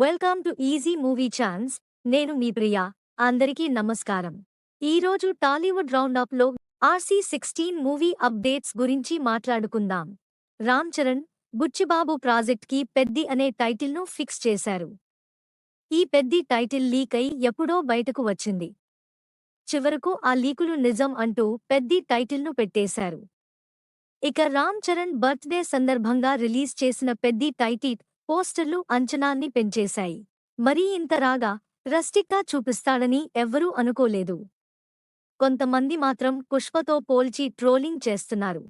Welcome to easy movie chance. నేను మీ ప్రియా. అందరికీ నమస్కారం. ఈరోజు టాలీవుడ్ రౌండప్లో RC16 మూవీ అప్డేట్స్ గురించి మాట్లాడుకుందాం. రామ్ చరణ్, బుచ్చిబాబు ప్రాజెక్ట్కి పెద్ది అనే టైటిల్ను ఫిక్స్ చేశారు. ఈ పెద్ది టైటిల్ లీక్ అయి ఎప్పుడో బయటకు వచ్చింది. చివరకు ఆ లీకులు నిజం అంటూ పెద్ది టైటిల్ను పెట్టేశారు. ఇక రామ్ చరణ్ బర్త్డే సందర్భంగా రిలీజ్ చేసిన పెద్ది టైటిల్ పోస్టర్లు అంచనాన్ని పెంచేశాయి. మరీ ఇంత రాగా రస్టిక్గా చూపిస్తాడని ఎవ్వరూ అనుకోలేదు. కొంతమంది మాత్రం పుష్పతో పోల్చి ట్రోలింగ్ చేస్తున్నారు.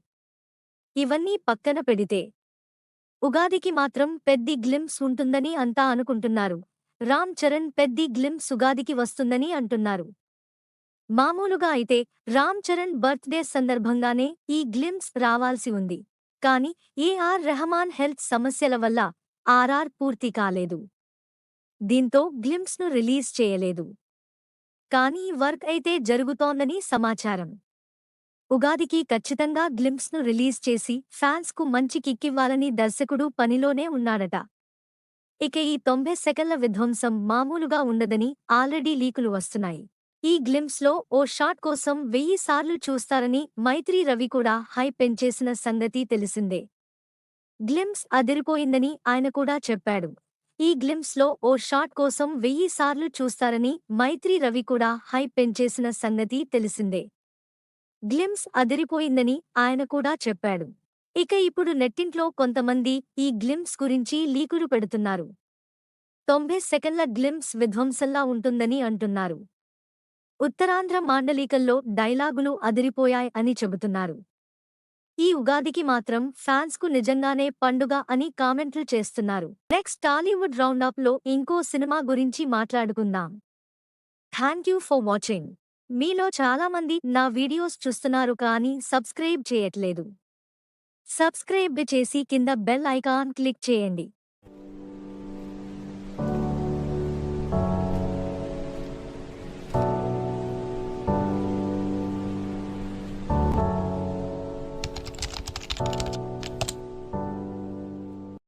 ఇవన్నీ పక్కన పెడితే ఉగాదికి మాత్రం పెద్ది గ్లింప్స్ ఉంటుందని అంతా అనుకుంటున్నారు. రామ్ చరణ్ పెద్ది గ్లింప్స్ ఉగాదికి వస్తుందని అంటున్నారు. మామూలుగా అయితే రామ్ చరణ్ బర్త్డే సందర్భంగానే ఈ గ్లింప్స్ రావాల్సి ఉంది. కానీ ఏఆర్ రెహమాన్ హెల్త్ సమస్యల వల్ల ఆర్ఆర్ పూర్తి కాలేదు. దీంతో గ్లింప్స్ను రిలీజ్ చేయలేదు. కానీ వర్క్ అయితే జరుగుతోందని సమాచారం. ఉగాదికి ఖచ్చితంగా గ్లింప్స్ను రిలీజ్ చేసి ఫ్యాన్స్కు మంచి కిక్కివ్వాలని దర్శకుడు పనిలోనే ఉన్నాడట. ఇక ఈ 90 సెకన్ల విధ్వంసం మామూలుగా ఉండదని ఆల్రెడీ లీకులు వస్తున్నాయి. ఈ గ్లింప్స్లో ఓ షాట్ కోసం 1000 సార్లు చూస్తారని మైత్రీ రవి కూడా హైప్ పెంచేసిన సంగతి తెలిసిందే. గ్లింప్స్ అదిరిపోయిందని ఆయన కూడా చెప్పాడు. ఈ గ్లింప్స్లో ఓ షాట్ కోసం 1000 సార్లు చూస్తారని మైత్రీ రవి కూడా హైప్ పెంచేసిన సంగతి తెలిసిందే. గ్లింప్స్ అదిరిపోయిందని ఆయన కూడా చెప్పాడు. ఇక ఇప్పుడు నెట్టింట్లో కొంతమంది ఈ గ్లింప్స్ గురించి లీకులు పెడుతున్నారు. 90 సెకన్ల గ్లింప్స్ విధ్వంసంలా ఉంటుందని అంటున్నారు. ఉత్తరాంధ్ర మాండలికల్లో డైలాగులు అదిరిపోయాయ్ అని చెబుతున్నారు. ఈ ఉగాదికి మాత్రం ఫ్యాన్స్కు నిజంగానే పండుగ అని కామెంట్లు చేస్తున్నారు. నెక్స్ట్ టాలీవుడ్ రౌండప్లో ఇంకో సినిమా గురించి మాట్లాడుకుందాం. Thank you for watching. మీలో చాలామంది నా వీడియోస్ చూస్తున్నారు కానీ సబ్స్క్రైబ్ చేయట్లేదు. సబ్స్క్రైబ్ చేసి కింద బెల్ ఐకాన్ క్లిక్ చేయండి.